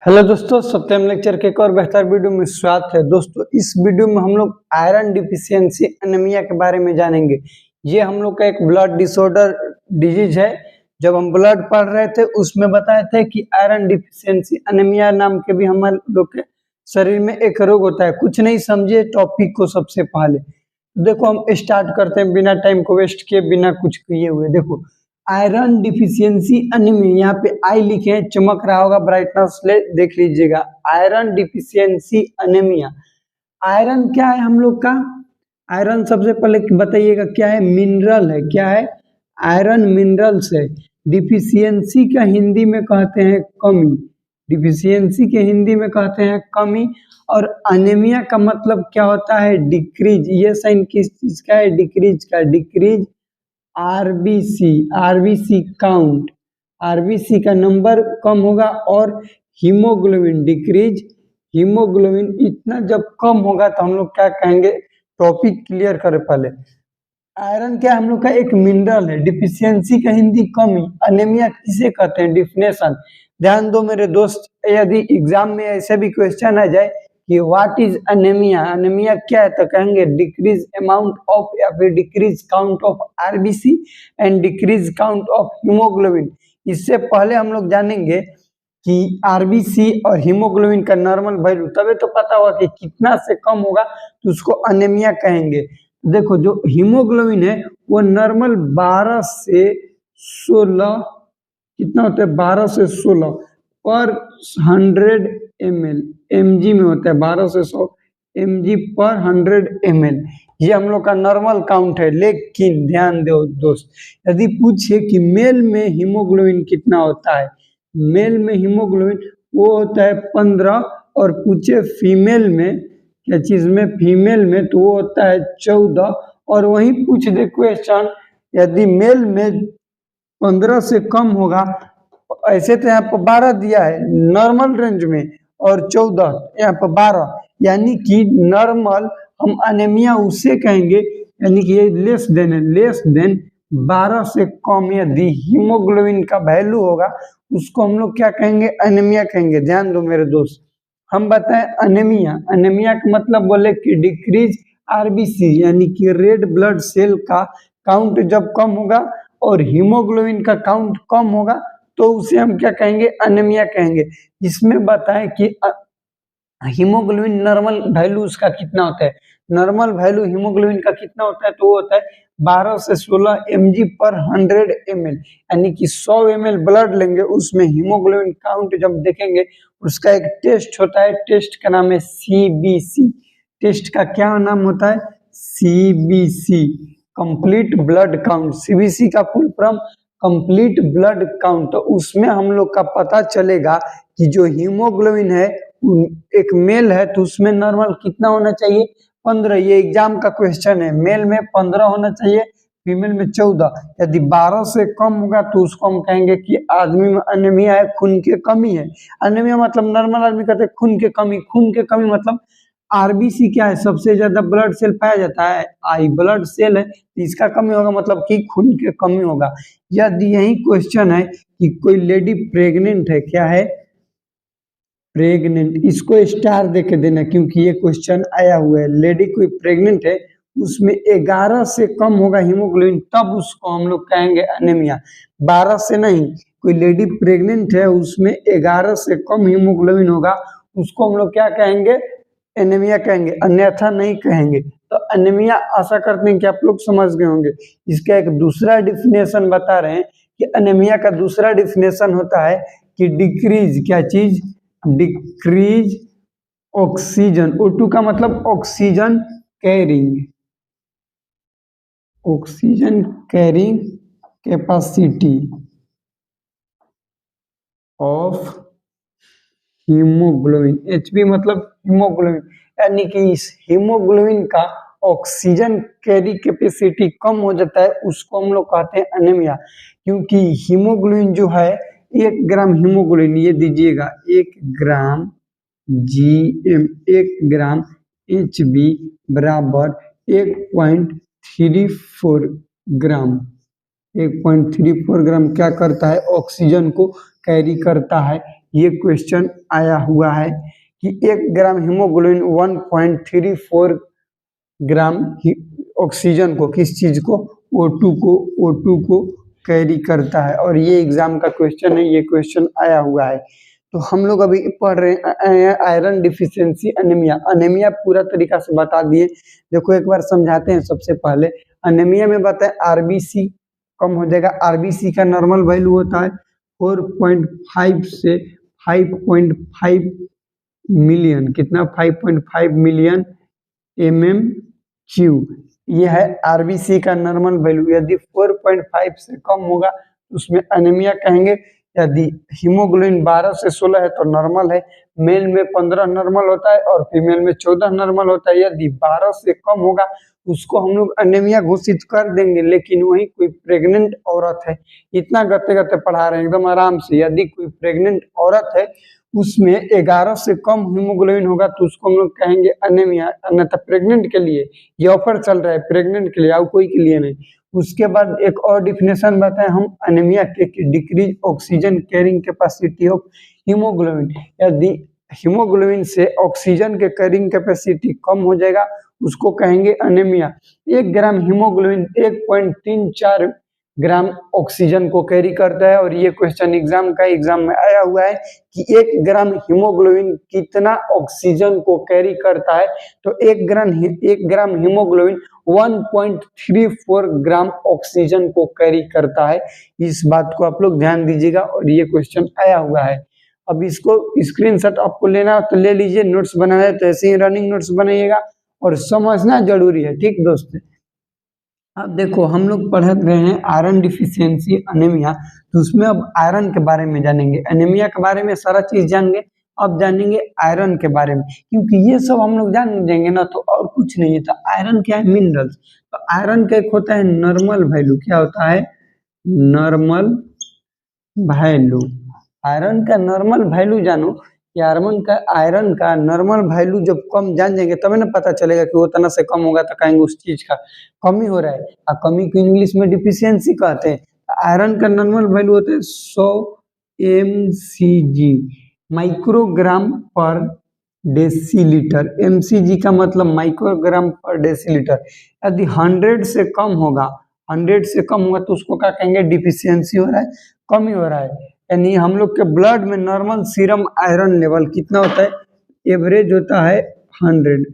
Hello दोस्तों, सत्यम lecture के एक और बेहतर वीडियो में स्वागत है। दोस्तों, इस वीडियो में हम लोग आयरन डिफिशियंसी एनीमिया के बारे में जानेंगे। ये हम लोग का एक ब्लड डिसऑर्डर डिजीज है। जब हम ब्लड पढ़ रहे थे उसमें बताए थे कि आयरन डिफिशियंसी एनीमिया नाम के भी हमारे लोग के शरीर में एक रोग होता है। कुछ नहीं समझे टॉपिक को सबसे पहले देखो, हम स्टार्ट करते हैं बिना टाइम को वेस्ट किए, बिना कुछ किए हुए। देखो, आयरन डिफिशियंसी एनीमिया, यहाँ पे आई लिखे हैं, चमक रहा होगा, ब्राइटनेस ले देख लीजिएगा। Iron deficiency anaemia. आयरन क्या है हम लोग का? आयरन सबसे पहले बताइएगा क्या है? मिनरल है। क्या है? आयरन मिनरल्स है। डिफिशियंसी का हिंदी में कहते हैं कमी। डिफिशियंसी के हिंदी में कहते हैं कमी। और अनेमिया का मतलब क्या होता है? डिक्रीज। ये साइन किस चीज का है? डिक्रीज का। Decrease RBC, RBC count, RBC का नंबर कम होगा। और हीमोग्लोबिन डिक्रीज, हीमोग्लोबिन इतना जब कम होगा तो हम लोग क्या कहेंगे? टॉपिक क्लियर करें पहले। आयरन क्या हम लोग का एक मिनरल है। डिफिशियंसी का हिंदी कमी। अनेमिया किसे कहते हैं? डिफिनेशन ध्यान दो मेरे दोस्त। यदि एग्जाम में ऐसे भी क्वेश्चन आ जाए कि व्हाट इज अनेमिया, अनेमिया क्या है, तो कहेंगे डिक्रीज अमाउंट ऑफ या फिर decrease count of RBC and decrease count of haemoglobin. इससे पहले हम लोग जानेंगे कि आरबीसी और हीमोग्लोबिन का नॉर्मल वैल्यू, तभी तो पता होगा कि कितना से कम होगा तो उसको अनेमिया कहेंगे। देखो, जो हीमोग्लोबिन है वो नॉर्मल 12 से 16, कितना होता है? 12 से 16 पर 100 ml, mg में होता है। 12 से 100 mg पर 100 ml, ये हम लोग का नॉर्मल काउंट है। लेकिन ध्यान दो दोस्त, यदि पूछे कि मेल में हीमोग्लोबिन कितना होता है, मेल में हीमोग्लोबिन वो होता है 15, और पूछे फीमेल में, क्या चीज में? फीमेल में, तो वो होता है 14। और वहीं पूछ दे क्वेश्चन, यदि मेल में 15 से कम होगा, ऐसे तो यहाँ पर 12 दिया है नॉर्मल रेंज में, और 14 यहाँ पर 12, यानी कि नॉर्मल हम अनेमिया उसे कहेंगे, यानी कि ये लेस देन है। लेस देन 12 से कम यदि हीमोग्लोबिन का वैल्यू होगा उसको हम लोग क्या कहेंगे? अनेमिया कहेंगे। ध्यान दो मेरे दोस्त, हम बताएं अनेमिया। अनेमिया का मतलब बोले कि डिक्रीज आरबीसी, यानी कि रेड ब्लड सेल का काउंट जब कम होगा और हीमोग्लोबिन का काउंट कम होगा तो उसे हम क्या कहेंगे? अनेमिया कहेंगे। इसमें बताएं कि हीमोग्लोबिन नॉर्मल वैल्यू उसका कितना होता है? नॉर्मल वैल्यू हीमोग्लोबिन का कितना होता है? तो वो होता है 12 से 16 mg पर 100 ml, यानी कि 100 ml ब्लड लेंगे, उसमें हीमोग्लोबिन काउंट जब देखेंगे उसका एक टेस्ट होता है। टेस्ट का नाम है सीबीसी। टेस्ट का क्या नाम होता है? CBC, complete blood count. CBC का full form complete blood count. तो उसमें हम लोग का पता चलेगा कि जो हीमोग्लोबिन है, एक मेल है तो उसमें नॉर्मल कितना होना चाहिए? 15। ये एग्जाम का क्वेश्चन है। मेल में 15 होना चाहिए, फीमेल में 14। यदि 12 से कम होगा तो उसको हम कहेंगे कि आदमी में अनेमिया है, खून की कमी है। अनेमिया मतलब नॉर्मल आदमी कहते हैं खून की कमी। खून की कमी मतलब आरबीसी क्या है? सबसे ज्यादा ब्लड सेल पाया जाता है, आई ब्लड सेल है, तो इसका कमी होगा मतलब कि खून की कमी होगा। यदि यही क्वेश्चन है कि कोई लेडी प्रेग्नेंट है, क्या है? प्रेग्नेंट, इसको स्टार दे के देना क्योंकि ये क्वेश्चन आया हुआ है। लेडी कोई प्रेग्नेंट है, उसमें 11 से कम होगा हीमोग्लोबिन, तब उसको हम लोग कहेंगे अनेमिया। 12 से नहीं। कोई लेडी प्रेग्नेंट है, उसमें 11 से कम हीमोग्लोबिन होगा, उसको हम लोग क्या कहेंगे? एनीमिया कहेंगे, अन्यथा नहीं कहेंगे। तो एनीमिया आशा करते हैं कि आप लोग समझ गए होंगे। इसका एक दूसरा डिफिनेशन बता रहे हैं कि एनीमिया का दूसरा डिफिनेशन होता है कि डिक्रीज, क्या चीज? Decrease oxygen. O2 का मतलब oxygen carrying, oxygen carrying capacity of haemoglobin. Hb मतलब हीमोग्लोबिन, यानी कि इस हीमोग्लोबिन का ऑक्सीजन कैरी कैपेसिटी कम हो जाता है, उसको हम लोग कहते हैं अनेमिया। क्योंकि हीमोग्लोबिन जो है, 1 ग्राम हीमोग्लोबिन, ये दीजिएगा 1 ग्राम GM, 1 ग्राम HB बराबर 1.34 ग्राम। 1.34 ग्राम क्या करता है? ऑक्सीजन को कैरी करता है। ये क्वेश्चन आया हुआ है कि 1 ग्राम हीमोग्लोबिन 1.34 ग्राम ऑक्सीजन को, किस चीज को, O2 को कैरी करता है। और ये एग्जाम का क्वेश्चन है, ये क्वेश्चन आया हुआ है। तो हम लोग अभी पढ़ रहे हैं आयरन डिफिशियंसी एनीमिया। एनीमिया पूरा तरीका से बता दिए। देखो एक बार समझाते हैं। सबसे पहले एनीमिया में बताएं आरबीसी कम हो जाएगा। आरबीसी का नॉर्मल वैल्यू होता है 4.5 से 5.5 मिलियन, कितना, 5.5 मिलियन MMQ। ये है आरबीसी का नॉर्मल वैल्यू। यदि 4.5 से कम होगा तो उसमें एनीमिया कहेंगे। यदि हीमोग्लोबिन 12 से 16 है तो नॉर्मल है। मेल में 15 नॉर्मल होता है और फीमेल में 14 नॉर्मल होता है। यदि 12 से कम होगा उसको हम लोग एनीमिया घोषित कर देंगे। लेकिन वही कोई प्रेग्नेंट औरत है, इतना गते गते पढ़ा रहे हैं एकदम आराम से। यदि कोई प्रेग्नेंट औरत है उसमें 11 से कम हीमोग्लोबिन होगा तो उसको हम लोग कहेंगे एनीमिया। अन्यथा प्रेग्नेंट के लिए ये ऑफर चल रहा है, प्रेग्नेंट के लिए और कोई के लिए नहीं। उसके बाद एक और डिफिनेशन बताएं हम एनीमिया के, decrease oxygen carrying capacity of haemoglobin. यदि हीमोग्लोबिन से ऑक्सीजन के कैरिंग कैपेसिटी कम हो जाएगा उसको कहेंगे एनीमिया। 1 ग्राम हीमोग्लोबिन 1.34 ग्राम ऑक्सीजन को कैरी करता है। और ये क्वेश्चन एग्जाम में आया हुआ है कि 1 ग्राम हीमोग्लोबिन कितना ऑक्सीजन को कैरी करता है। तो 1 ग्राम हीमोग्लोबिन 1.34 ग्राम ऑक्सीजन को कैरी करता है। इस बात को आप लोग ध्यान दीजिएगा। और ये क्वेश्चन आया हुआ है। अब इसको स्क्रीनशॉट आपको लेना हो तो ले लीजिए, नोट्स बनाना है तो ऐसे ही रनिंग नोट्स बनाइएगा और समझना जरूरी है। ठीक दोस्त, अब देखो हम लोग पढ़ रहे हैं आयरन डिफिशियंसी एनीमिया। तो उसमें अब आयरन के बारे में जानेंगे। एनीमिया के बारे में सारा चीज जानेंगे, अब जानेंगे आयरन के बारे में। क्योंकि ये सब हम लोग जान जाएंगे ना तो और कुछ नहीं है। तो आयरन क्या है, मिनरल्स। तो आयरन का एक होता है नॉर्मल वैल्यू, क्या होता है, नॉर्मल वैल्यू। आयरन का नॉर्मल वैल्यू जानो कि आयरन का नॉर्मल वैल्यू जब कम जान जाएंगे तभी ना पता चलेगा कि उतना से कम होगा तो कहेंगे उस चीज का कमी हो रहा है। और कमी को इंग्लिश में डिफिशियंसी कहते हैं। आयरन का नॉर्मल वैल्यू होता है 100 mcg, माइक्रोग्राम पर डेसीलीटर। mcg का मतलब माइक्रोग्राम पर डेसीलीटर। यदि 100 से कम होगा, 100 से कम होगा तो उसको क्या कहेंगे, डिफिशियंसी हो रहा है, कमी हो रहा है। यानी हम लोग के ब्लड में नॉर्मल सीरम आयरन लेवल कितना होता है, एवरेज होता है 100,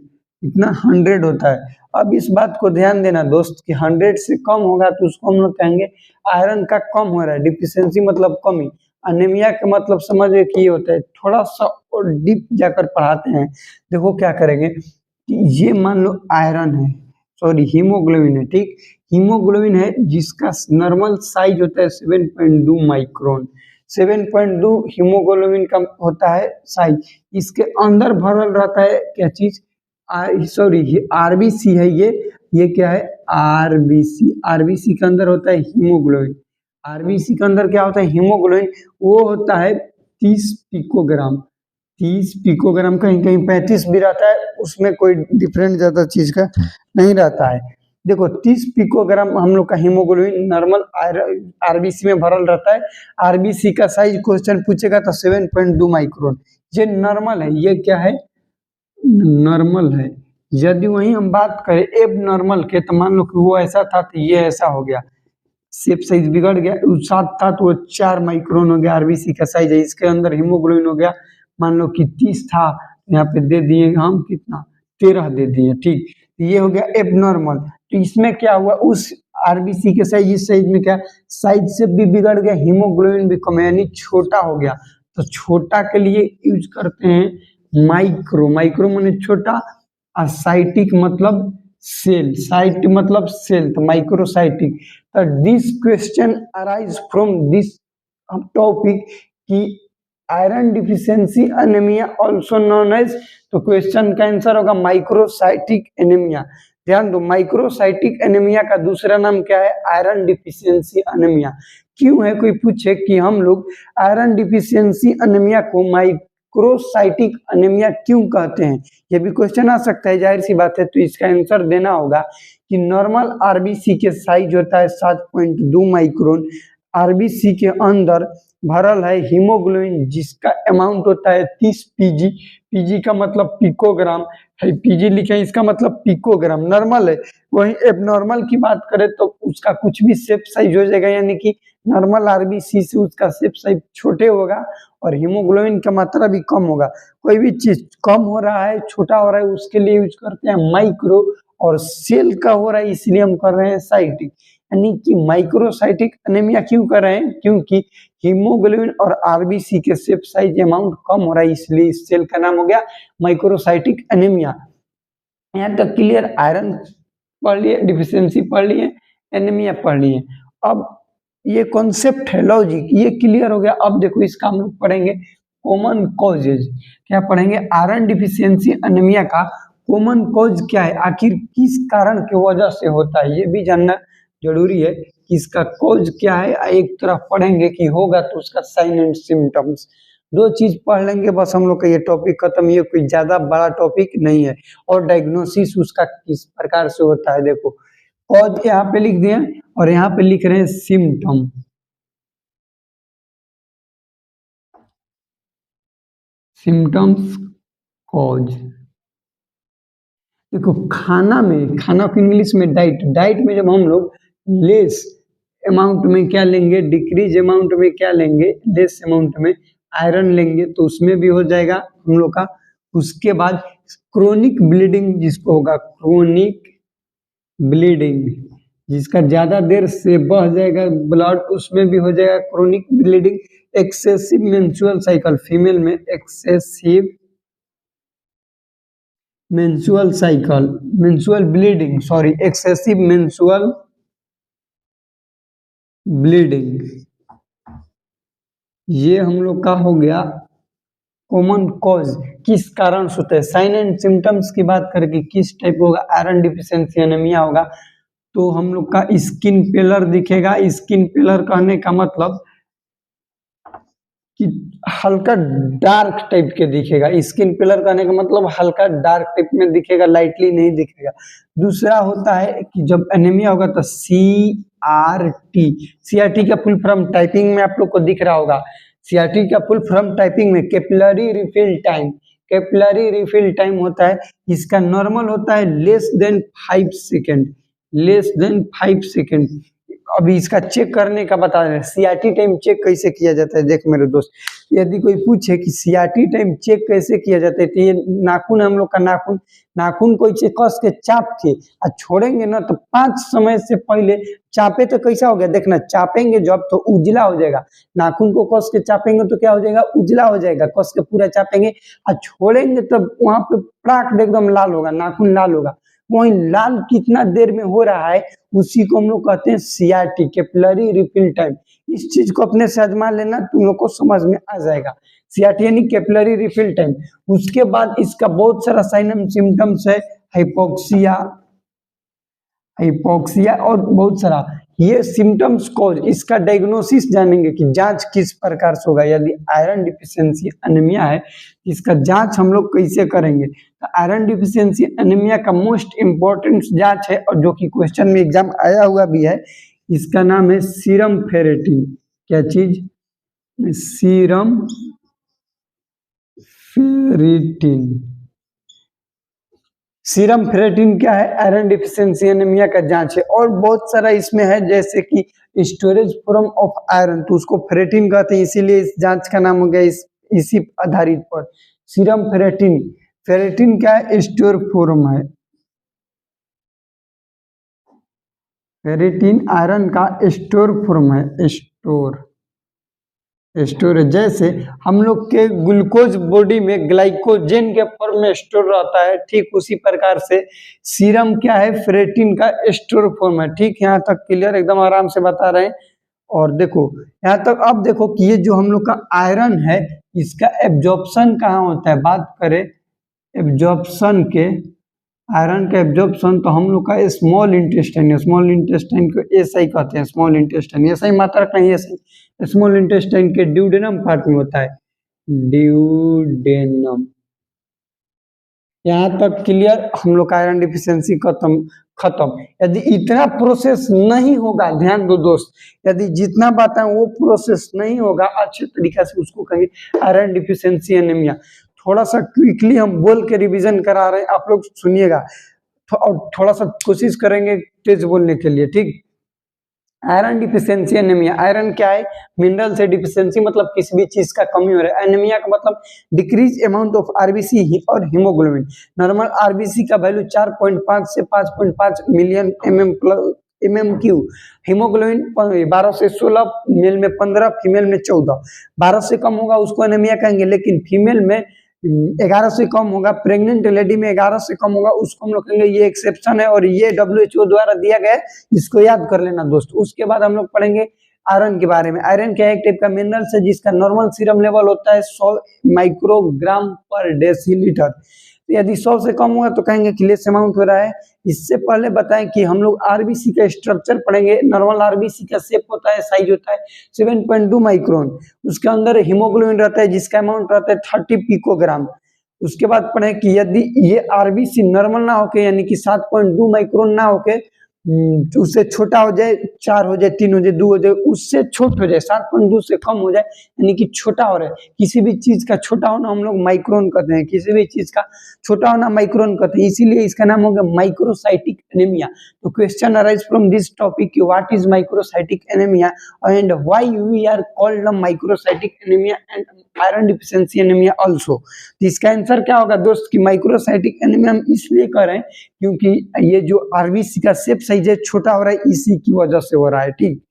इतना 100 होता है। अब इस बात को ध्यान देना दोस्त कि 100 से कम होगा तो उसको हम लोग कहेंगे आयरन का कम हो रहा है। डिफिशियंसी मतलब कमी। एनीमिया का मतलब समझिए कि ये होता है। थोड़ा सा और डीप जाकर पढ़ाते हैं। देखो क्या करेंगे कि ये मान लो आयरन है, सॉरी हीमोग्लोबिन है। ठीक, हीमोग्लोबिन है जिसका नॉर्मल साइज होता है 7.2 माइक्रोन। 7.2 हीमोग्लोबिन का होता है साइज। इसके अंदर भरल रहता है क्या चीज, सॉरी आरबीसी है ये क्या है, आरबीसी। आरबीसी के अंदर होता है हीमोग्लोबिन। आरबीसी के अंदर क्या होता है, हीमोग्लोबिन। वो होता है 30 पिकोग्राम। 30 पिकोग्राम, कहीं कहीं 35 भी रहता है, उसमें कोई डिफरेंट ज्यादा चीज का नहीं रहता है। देखो 30 पिकोग्राम हम लोग का हीमोग्लोबिन नॉर्मल आरबीसी में भरल रहता है। आरबीसी का साइज क्वेश्चन पूछेगा तो 7.2 माइक्रोन। ये नॉर्मल है, ये क्या है, नॉर्मल है। यदि वही हम बात करें एब नॉर्मल के तो मान लो कि वो ऐसा था तो ये ऐसा हो गया, शेप साइज बिगड़ गया। साथ था तो वो 4 माइक्रोन हो गया, आरबीसी का साइज है। इसके अंदर हीमोग्लोबिन हो गया मान लो कि 30 था, यहाँ पे दे दिए हम कितना, 13 दे दिए। ठीक, ये हो गया एबनॉर्मल। तो इसमें क्या हुआ, उस आरबीसी के साइज, इस साइज में क्या साइज से भी बिगड़ गया, हीमोग्लोबिन भी कम यानी छोटा हो गया। तो छोटा के लिए यूज करते हैं माइक्रो। माइक्रो माने छोटा, और साइटिक मतलब सेल, साइट मतलब सेल, तो माइक्रोसाइटिक। तो this question arise from this topic कि iron deficiency anaemia also known as, तो क्वेश्चन का आंसर होगा माइक्रोसाइटिक एनीमिया। ध्यान दो, माइक्रोसाइटिक एनीमिया का दूसरा नाम क्या है, आयरन डिफिशियंसी एनीमिया। क्यों है, कोई पूछे कि हम लोग आयरन डिफिशियंसी एनीमिया को माइक्रोसाइटिक एनीमिया क्यों कहते हैं, ये भी क्वेश्चन आ सकता है, जाहिर सी बात है। तो इसका आंसर देना होगा कि नॉर्मल आरबीसी के साइज होता है 7.2 माइक्रोन, आरबीसी के अंदर भरल है हीमोग्लोबिन, जिसका अमाउंट होता है 30 पीजी। पीजी का मतलब पिकोग्राम है, पीजी लिखे इसका मतलब पिकोग्राम, नॉर्मल है। वहीं एबनॉर्मल की बात करें तो उसका कुछ भी शेप साइज हो जाएगा, यानी कि नॉर्मल आरबीसी से उसका शेप साइज छोटे होगा और हीमोग्लोबिन का मात्रा भी कम होगा। कोई भी चीज कम हो रहा है, छोटा हो रहा है, उसके लिए यूज करते हैं माइक्रो, और सेल का हो रहा है इसलिए हम कर रहे हैं साइटिक। यानी कि माइक्रोसाइटिक एनीमिया क्यों कर रहे हैं, क्योंकि हीमोग्लोबिन और आरबीसी के शेप साइज अमाउंट कम हो रहा है, इसलिए इस सेल का नाम हो गया माइक्रोसाइटिक एनीमिया। यहाँ तक क्लियर? आयरन पढ़ लिए, डिफिशियंसी पढ़ लिए, एनीमिया पढ़ लिए। अब ये कॉन्सेप्ट है लॉजिक, ये क्लियर हो गया। अब देखो इसका हम लोग पढ़ेंगे कॉमन कॉजेज। क्या पढ़ेंगे? आयरन डिफिशियंसी एनीमिया का कॉमन कॉज क्या है, आखिर किस कारण की वजह से होता है, ये भी जानना जरूरी है कि इसका कॉज क्या है। एक तरफ पढ़ेंगे कि होगा तो उसका साइन एंड सिम्टम्स, दो चीज पढ़ लेंगे बस हम लोग का ये टॉपिक खत्म। ये कोई ज्यादा बड़ा टॉपिक नहीं है। और डायग्नोसिस उसका किस प्रकार से होता है, देखो कॉज यहाँ पे लिख दिए और यहाँ पे लिख रहे हैं सिम्टम। Symptoms, cause. देखो खाना में, खाना को इंग्लिश में डाइट, डाइट में जब हम लोग लेस अमाउंट में क्या लेंगे, डिक्रीज अमाउंट में क्या लेंगे, लेस अमाउंट में आयरन लेंगे तो उसमें भी हो जाएगा हम लोग का। उसके बाद क्रोनिक ब्लीडिंग जिसको होगा, क्रोनिक ब्लीडिंग, जिसका ज्यादा देर से बह जाएगा ब्लड, उसमें भी हो जाएगा chronic bleeding. Excessive menstrual cycle, female में excessive menstrual cycle, menstrual bleeding, sorry excessive menstrual bleeding, ये हम लोग का हो गया कॉमन कॉज। किस कारण से होता है, साइन एंड सिम्टम्स की बात करके किस टाइप होगा, आयरन डिफिशियंसी एनीमिया होगा तो हम लोग का स्किन पेलर दिखेगा। स्किन पेलर कहने का मतलब कि हल्का डार्क टाइप के दिखेगा, स्किन पेलर कहने का मतलब हल्का डार्क टाइप में दिखेगा, लाइटली नहीं दिखेगा। दूसरा होता है कि जब एनीमिया होगा तो CRT, CRT का फुल फॉर्म टाइपिंग में आप लोग को दिख रहा होगा। CRT का फुल फॉर्म टाइपिंग में capillary refill time, capillary refill time होता है, इसका नॉर्मल होता है less than 5 second, less than 5 second. अभी इसका चेक करने का बता रहे हैं, सीआरटी टाइम चेक कैसे किया जाता है। देख मेरे दोस्त, यदि कोई पूछे कि सीआरटी टाइम चेक कैसे किया जाता है, तो ये नाखून हम लोग का नाखून, नाखून को कस के चाप के और छोड़ेंगे ना तो 5 समय से पहले चापे तो कैसा हो गया, देखना चापेंगे जब तो उजला हो जाएगा। नाखून को कस के चापेंगे तो क्या हो जाएगा, उजला हो जाएगा। कस के पूरा चापेंगे और छोड़ेंगे तब वहां पे प्राक एकदम लाल होगा, नाखून लाल होगा। वही लाल कितना देर में हो रहा है उसी को हम लोग कहते हैं सीआरटी, कैपिलरी रिफिल टाइम। इस चीज को अपने से आजमा लेना, तुम लोग को समझ में आ जाएगा। सीआरटी यानी कैपिलरी रिफिल टाइम। उसके बाद इसका बहुत सारा साइन एंड सिम्टम्स है, हाइपोक्सिया, हाइपोक्सिया और बहुत सारा। ये सिम्टम्स कॉज, इसका डायग्नोसिस जानेंगे कि जांच किस प्रकार से होगा। यदि आयरन डिफिशियंसी एनीमिया है, इसका जांच हम लोग कैसे करेंगे। तो आयरन डिफिशियंसी एनीमिया का मोस्ट इम्पोर्टेंट जांच है और जो कि क्वेश्चन में एग्जाम आया हुआ भी है, इसका नाम है सीरम फेरेटिन। क्या चीज, सीरम फेरेटिन। सीरम फेरेटिन क्या है, आयरन डिफिशियंसी एनीमिया का जांच है। और बहुत सारा इसमें है, जैसे कि स्टोरेज फॉर्म ऑफ आयरन, तो उसको फेरेटिन कहते हैं, इसीलिए इस जांच का नाम हो गया इसी आधारित पर सीरम फेरेटिन। फेरेटिन क्या है, स्टोर फॉर्म है। फेरेटिन आयरन का स्टोर फॉर्म है, स्टोर, स्टोरेज। जैसे हम लोग के ग्लूकोज बॉडी में ग्लाइकोजन के फॉर्म में स्टोर रहता है, ठीक उसी प्रकार से सीरम क्या है, फेरेटिन का स्टोर फॉर्म है। ठीक, यहाँ तक क्लियर, एकदम आराम से बता रहे हैं। और देखो यहाँ तक, अब देखो कि ये जो हम लोग का आयरन है, इसका एब्जॉर्प्शन कहाँ होता है। बात करें एब्जॉर्प्शन के, आयरन का एब्जॉर्प्शन तो हम लोग का स्मॉल इंटेस्टाइन है, स्मॉल इंटेस्टाइन को एसआई कहते हैं, स्मॉल इंटेस्टाइन। एसआई मात्रा नहीं, एसआई स्मॉल इंटेस्टाइन के ड्यूडेनम पार्ट में होता है, ड्यूडेनम। यहाँ तक क्लियर, हम लोग का आयरन डिफिशियंसी खत्म। यदि इतना प्रोसेस नहीं होगा, ध्यान दो दोस्त, यदि जितना बताएं वो प्रोसेस नहीं होगा अच्छे तरीके से, उसको कहेंगे आयरन डिफिशियंसी एनीमिया। थोड़ा सा क्विकली हम बोल के रिवीजन करा रहे हैं, आप लोग सुनिएगा और थोड़ा सा कोशिश करेंगे तेज बोलने के लिए, ठीक। आयरन डिफिशियंसी एनीमिया, आयरन क्या है, मिनरल से डिफिशियंसी मतलब किसी भी चीज का कमी हो रहा है। एनीमिया का मतलब डिक्रीज अमाउंट ऑफ आरबीसी और हीमोग्लोबिन। नॉर्मल आरबीसी का वैल्यू 4.5 से 5.5 मिलियन MMQ, हीमोग्लोबिन 12 से 16, मेल में 15, फीमेल में 14। 12 से कम होगा उसको एनीमिया कहेंगे, लेकिन फीमेल में 11 से कम होगा, प्रेग्नेंट लेडी में 11 से कम होगा, उसको हम लोग कहेंगे, ये एक्सेप्शन है और ये WHO द्वारा दिया गया है, इसको याद कर लेना दोस्त। उसके बाद हम लोग पढ़ेंगे आयरन के बारे में। आयरन क्या है, एक टाइप का मिनरल्स है जिसका नॉर्मल सीरम लेवल होता है 100 माइक्रोग्राम पर डेसीलीटर। यदि 100 से कम होगा तो कहेंगे कि लेस अमाउंट हो रहा है। इससे पहले बताएं कि हम लोग आरबीसी का स्ट्रक्चर पढ़ेंगे। नॉर्मल आरबीसी का शेप होता है, साइज होता है 7.2 माइक्रोन। उसके अंदर हीमोग्लोबिन रहता है जिसका अमाउंट रहता है 30 पिकोग्राम। उसके बाद पढ़े कि यदि ये आरबीसी नॉर्मल ना होके, यानी कि 7.2 माइक्रोन ना होके, उससे छोटा हो जाए, 4 हो जाए, 3 हो जाए, 2 हो जाए, उससे छोट हो जाए, 7.2 से कम हो जाए, यानी कि छोटा हो रहा है। किसी भी चीज का छोटा होना हम लोग माइक्रोन कहते हैं, किसी भी चीज का छोटा होना माइक्रोन कहते हैं, इसीलिए इसका नाम हो गया माइक्रोसाइटिक एनीमिया। तो question arise from this topic, what is microcytic anaemia and why we are called microcytic anaemia and iron deficiency anaemia also. तो इसका आंसर क्या होगा दोस्त कि माइक्रोसाइटिक एनीमिया हम इसलिए कह रहे हैं क्योंकि ये जो आरबीसी का शेप साइज है छोटा हो रहा है, इसी की वजह से हो रहा है, ठीक।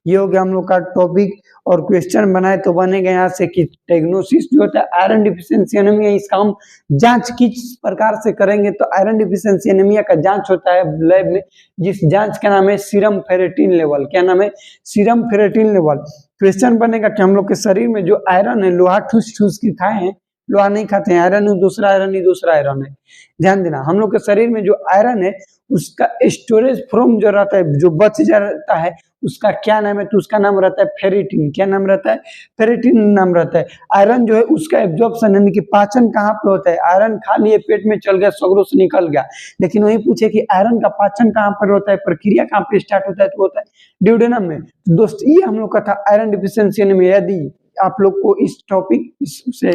ये हो गया हम लोग का टॉपिक। और क्वेश्चन बनाए तो बनेगा यहाँ से कि डायग्नोसिस जो होता है आयरन डिफिशियंसी एनीमिया, इसका हम जांच किस प्रकार से करेंगे। तो आयरन डिफिशियंसी एनीमिया का जांच होता है लैब में, जिस जांच का नाम है सीरम फेरेटिन लेवल। क्या नाम है, सीरम फेरेटिन लेवल। क्वेश्चन बनेगा कि हम लोग के शरीर में जो आयरन है, लोहा ठूस ठूस के खाए हैं, लोहा नहीं खाते हैं, आयरन दूसरा आयरन ही दूसरा आयरन है। ध्यान देना, हम लोग के शरीर में जो आयरन है उसका स्टोरेज फॉर्म जो रहता है, जो बच जाता है, उसका क्या नाम है, तो उसका नाम रहता है फेरेटिन। क्या नाम रहता है, फेरेटिन नाम रहता है। आयरन जो है उसका एब्जॉर्प्शन यानी कि पाचन कहाँ पे होता है, आयरन खा लिए, पेट में चल गया, सगरों से निकल गया, लेकिन वही पूछे कि आयरन का पाचन कहाँ पर होता है, प्रक्रिया कहाँ पे स्टार्ट होता है, तो होता है ड्यूडेनम में। तो दोस्त ये हम लोग का था आयरन डिफिशियंसी एनीमिया। यदि आप लोग को इस टॉपिक से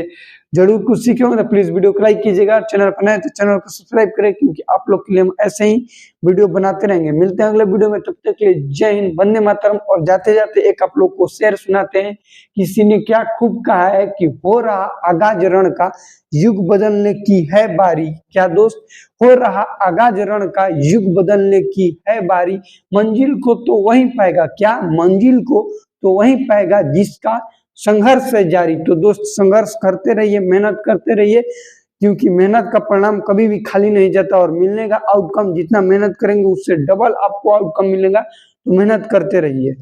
जरूर कुछ सीखे होंगे तो प्लीज वीडियो को लाइक कीजिएगा, चैनल पर नए तो चैनल को सब्सक्राइब करें, क्योंकि आप लोग के लिए हम ऐसे ही वीडियो बनाते रहेंगे। मिलते हैं अगले वीडियो में, तब तक के लिए जय हिंद, वंदे मातरम। और जाते जाते एक आप लोग को शेर सुनाते हैं। किसी ने क्या खूब कहा है कि हो रहा आगाज रण का, युग बदलने की है बारी। क्या दोस्त, हो रहा आगाज रण का, युग बदलने की है बारी। मंजिल को तो वही पाएगा, क्या मंजिल को तो वही पाएगा जिसका संघर्ष है जारी। तो दोस्त संघर्ष करते रहिए, मेहनत करते रहिए, क्योंकि मेहनत का परिणाम कभी भी खाली नहीं जाता और मिलने का आउटकम जितना मेहनत करेंगे उससे डबल आपको आउटकम मिलेगा। तो मेहनत करते रहिए।